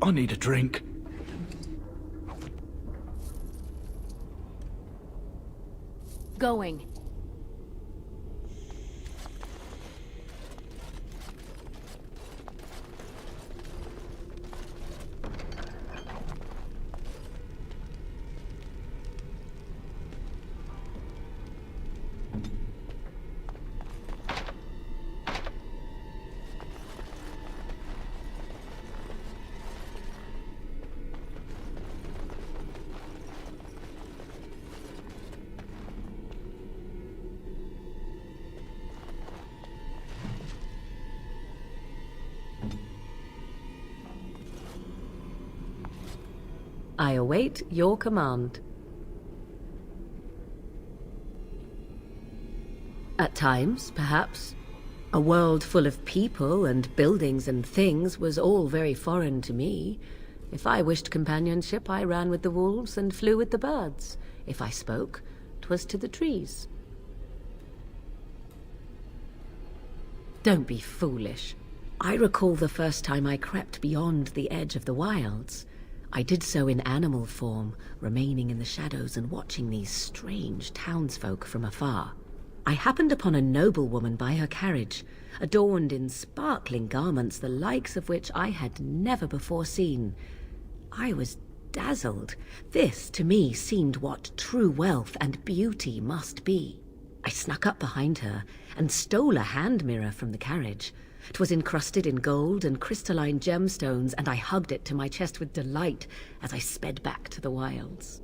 I need a drink. Going. I await your command. At times, perhaps. A world full of people and buildings and things was all very foreign to me. If I wished companionship, I ran with the wolves and flew with the birds. If I spoke, 'twas to the trees. Don't be foolish. I recall the first time I crept beyond the edge of the wilds. I did so in animal form, remaining in the shadows and watching these strange townsfolk from afar. I happened upon a noblewoman by her carriage, adorned in sparkling garments the likes of which I had never before seen. I was dazzled. This, to me, seemed what true wealth and beauty must be. I snuck up behind her and stole a hand mirror from the carriage. 'Twas encrusted in gold and crystalline gemstones, and I hugged it to my chest with delight as I sped back to the wilds.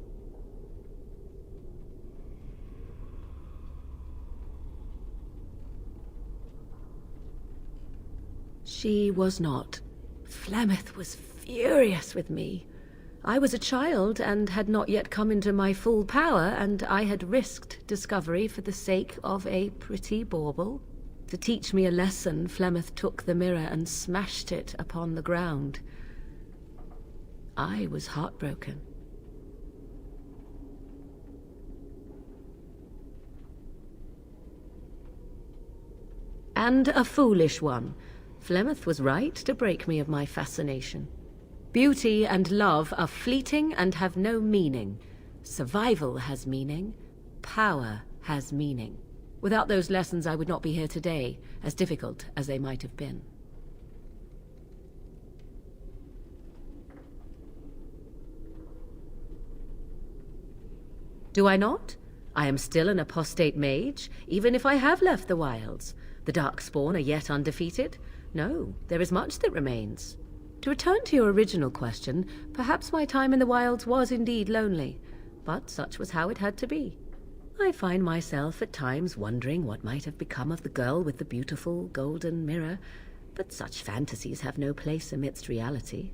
She was not. Flemeth was furious with me. I was a child and had not yet come into my full power, and I had risked discovery for the sake of a pretty bauble. To teach me a lesson, Flemeth took the mirror and smashed it upon the ground. I was heartbroken. And a foolish one. Flemeth was right to break me of my fascination. Beauty and love are fleeting and have no meaning. Survival has meaning. Power has meaning. Without those lessons, I would not be here today, as difficult as they might have been. Do I not? I am still an apostate mage, even if I have left the wilds. The Darkspawn are yet undefeated. No, there is much that remains. To return to your original question, perhaps my time in the wilds was indeed lonely, but such was how it had to be. I find myself at times wondering what might have become of the girl with the beautiful golden mirror, but such fantasies have no place amidst reality.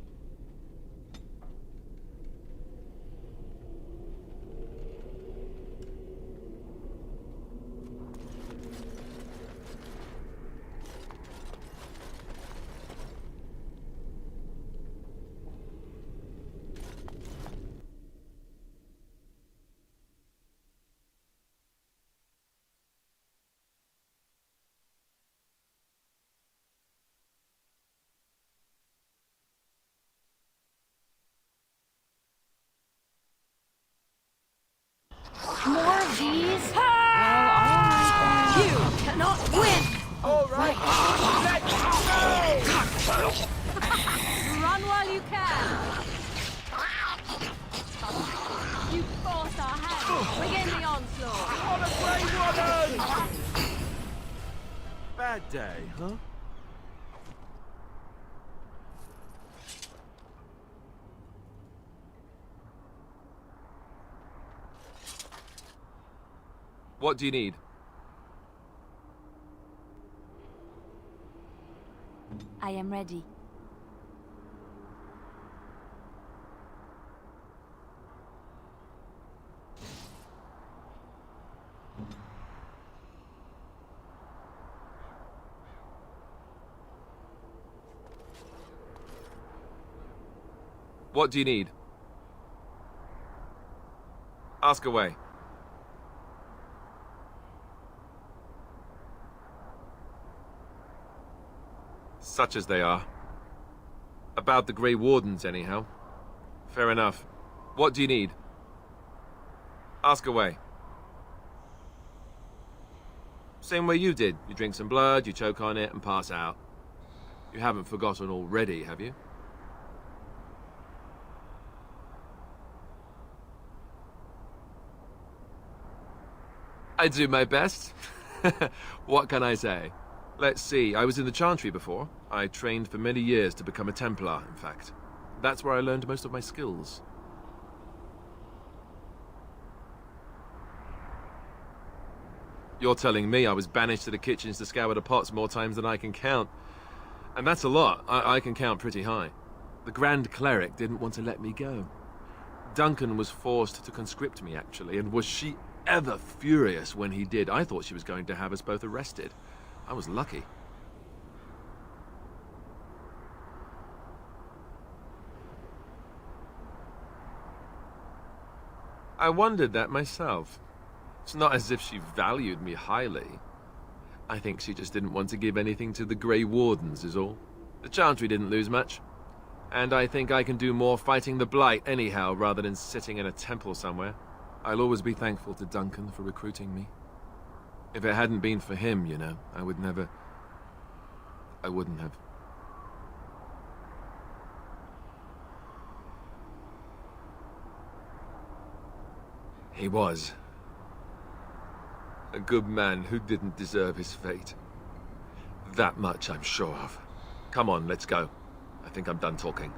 More of these? Well, alright then. You cannot win! Alright, let's go! Run while you can! You forced our hand! Begin the onslaught! On a Gray Warden! Bad day, huh? What do you need? I am ready. What do you need? Ask away. Such as they are. About the Gray Wardens, anyhow. Fair enough. What do you need? Ask away. Same way you did. You drink some blood, you choke on it, and pass out. You haven't forgotten already, have you? I do my best. What can I say? Let's see, I was in the Chantry before. I trained for many years to become a Templar, in fact. That's where I learned most of my skills. You're telling me I was banished to the kitchens to scour the pots more times than I can count. And that's a lot. I can count pretty high. The Grand Cleric didn't want to let me go. Duncan was forced to conscript me, actually, and was she ever furious when he did. I thought she was going to have us both arrested. I was lucky. I wondered that myself. It's not as if she valued me highly. I think she just didn't want to give anything to the Grey Wardens, is all. The Chantry didn't lose much. And I think I can do more fighting the Blight anyhow, rather than sitting in a temple somewhere. I'll always be thankful to Duncan for recruiting me. If it hadn't been for him, you know, I wouldn't have. He was. A good man who didn't deserve his fate. That much I'm sure of. Come on, let's go. I think I'm done talking.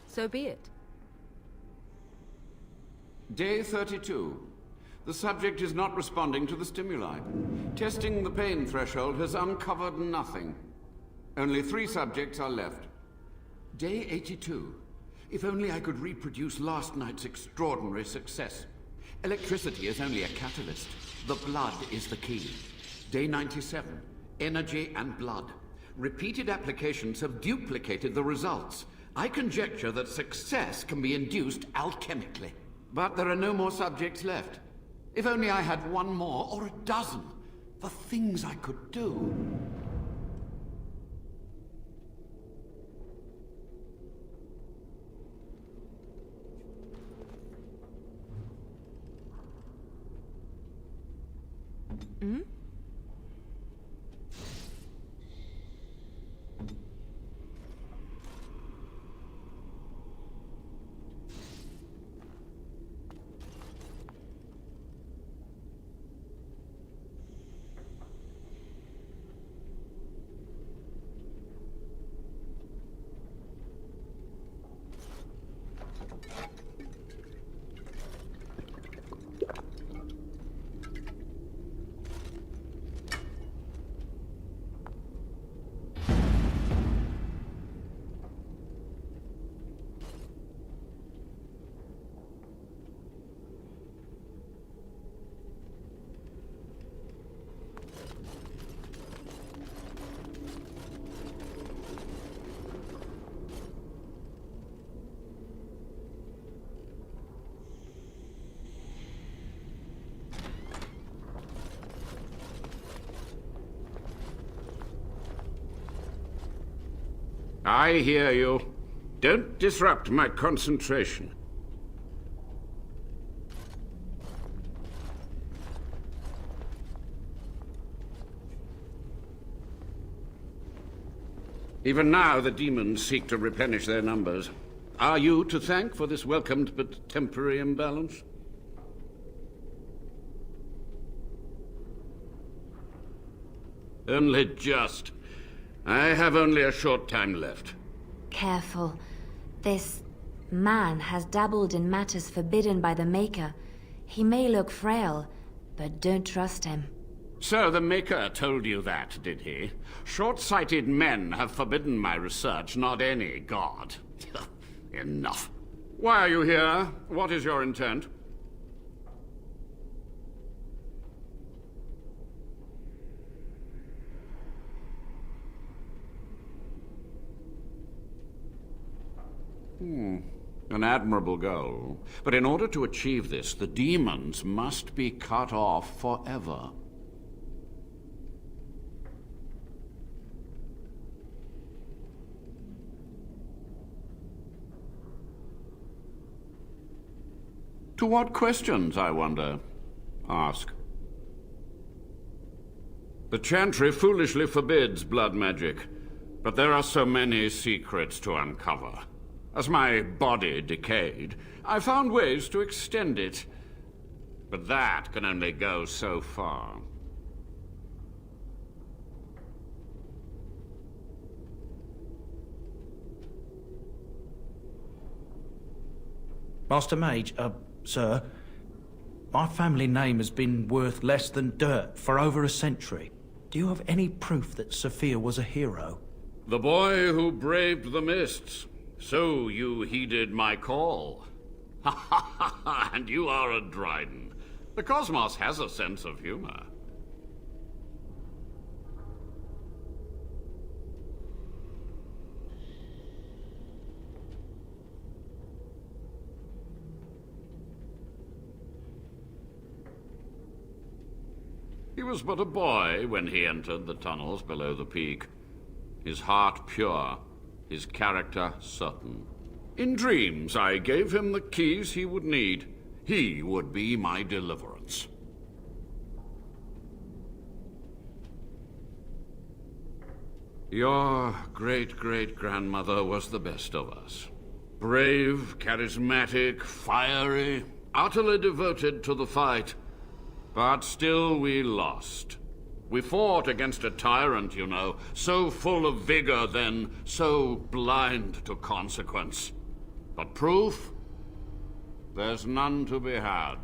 So be it. Day 32. The subject is not responding to the stimuli. Testing the pain threshold has uncovered nothing. Only 3 subjects are left. Day 82. If only I could reproduce last night's extraordinary success. Electricity is only a catalyst. The blood is the key. Day 97. Energy and blood. Repeated applications have duplicated the results. I conjecture that success can be induced alchemically. But there are no more subjects left. If only I had 1 more, or a dozen. The things I could do. Hmm? I hear you. Don't disrupt my concentration. Even now, the demons seek to replenish their numbers. Are you to thank for this welcomed but temporary imbalance? Only just. I have only a short time left. Careful. This man has dabbled in matters forbidden by the Maker. He may look frail, but don't trust him. So the Maker told you that, did he? Short-sighted men have forbidden my research, not any god. Enough. Why are you here? What is your intent? An admirable goal. But in order to achieve this, the demons must be cut off forever. To what questions, I wonder? Ask. The Chantry foolishly forbids blood magic, but there are so many secrets to uncover. As my body decayed, I found ways to extend it. But that can only go so far. Master Mage, sir, my family name has been worth less than dirt for over a century. Do you have any proof that Sophia was a hero? The boy who braved the mists. So you heeded my call. Ha ha ha ha, and you are a Dryden. The cosmos has a sense of humor. He was but a boy when he entered the tunnels below the peak. His heart pure, his character certain. In dreams, I gave him the keys he would need. He would be my deliverance. Your great-great-grandmother was the best of us. Brave, charismatic, fiery, utterly devoted to the fight. But still we lost. We fought against a tyrant, you know, so full of vigor then, so blind to consequence. But proof? There's none to be had.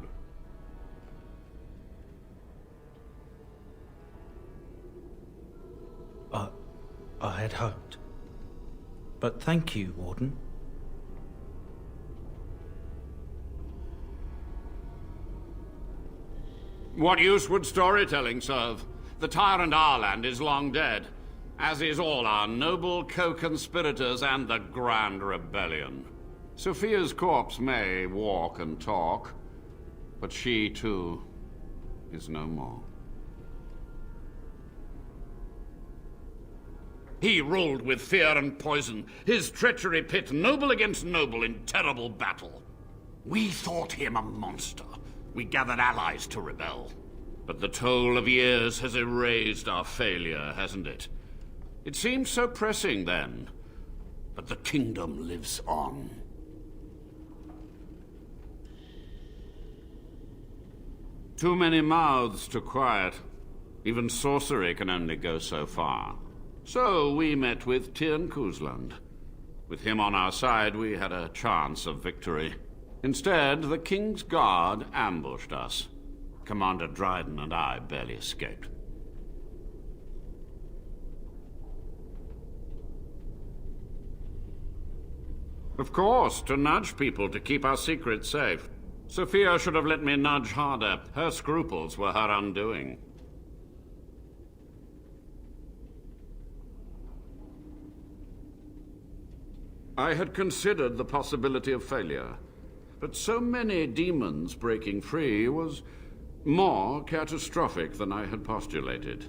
I had hoped. But thank you, Warden. What use would storytelling serve? The tyrant Arland is long dead, as is all our noble co-conspirators and the Grand Rebellion. Sophia's corpse may walk and talk, but she, too, is no more. He ruled with fear and poison, his treachery pit noble against noble in terrible battle. We thought him a monster. We gathered allies to rebel. But the toll of years has erased our failure, hasn't it? It seemed so pressing then, but the kingdom lives on. Too many mouths to quiet. Even sorcery can only go so far. So we met with Tirn Kuzland. With him on our side, we had a chance of victory. Instead, the King's Guard ambushed us. Commander Dryden and I barely escaped. Of course, to nudge people to keep our secrets safe. Sophia should have let me nudge harder. Her scruples were her undoing. I had considered the possibility of failure, but so many demons breaking free was more catastrophic than I had postulated.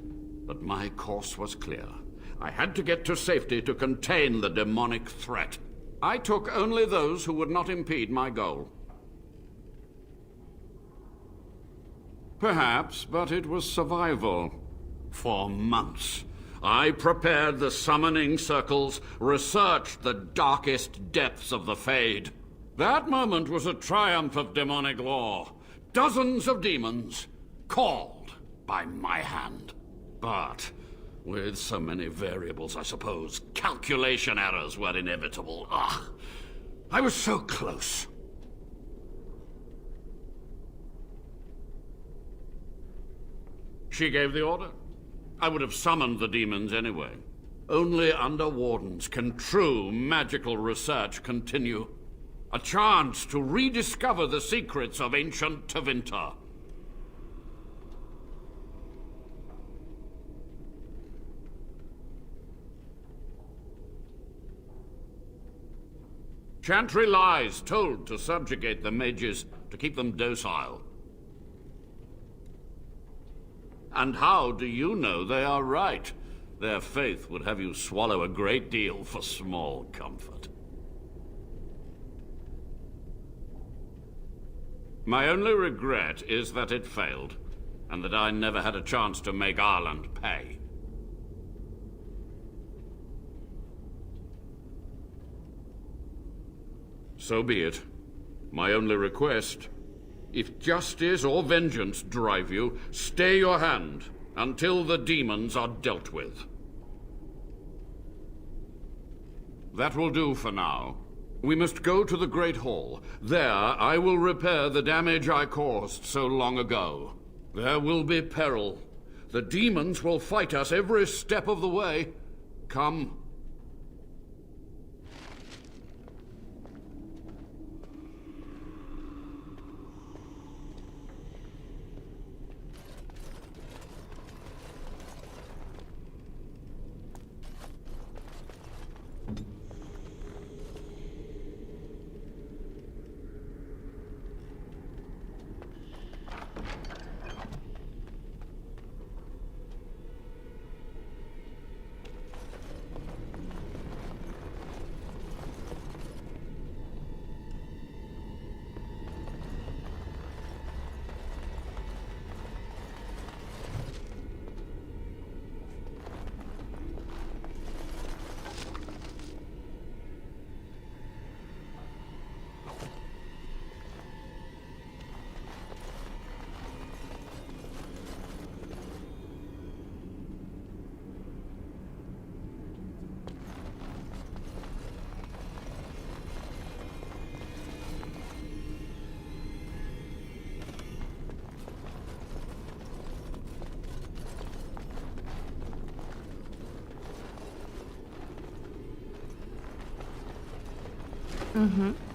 But my course was clear. I had to get to safety to contain the demonic threat. I took only those who would not impede my goal. Perhaps, but it was survival. For months, I prepared the summoning circles, researched the darkest depths of the Fade. That moment was a triumph of demonic law. Dozens of demons, called by my hand. But with so many variables, I suppose, calculation errors were inevitable. I was so close. She gave the order. I would have summoned the demons anyway. Only under Wardens can true magical research continue. A chance to rediscover the secrets of ancient Tevinter. Chantry lies told to subjugate the mages, to keep them docile. And how do you know they are right? Their faith would have you swallow a great deal for small comfort. My only regret is that it failed, and that I never had a chance to make Ireland pay. So be it. My only request, if justice or vengeance drive you, stay your hand until the demons are dealt with. That will do for now. We must go to the Great Hall. There, I will repair the damage I caused so long ago. There will be peril. The demons will fight us every step of the way. Come. Mm-hmm.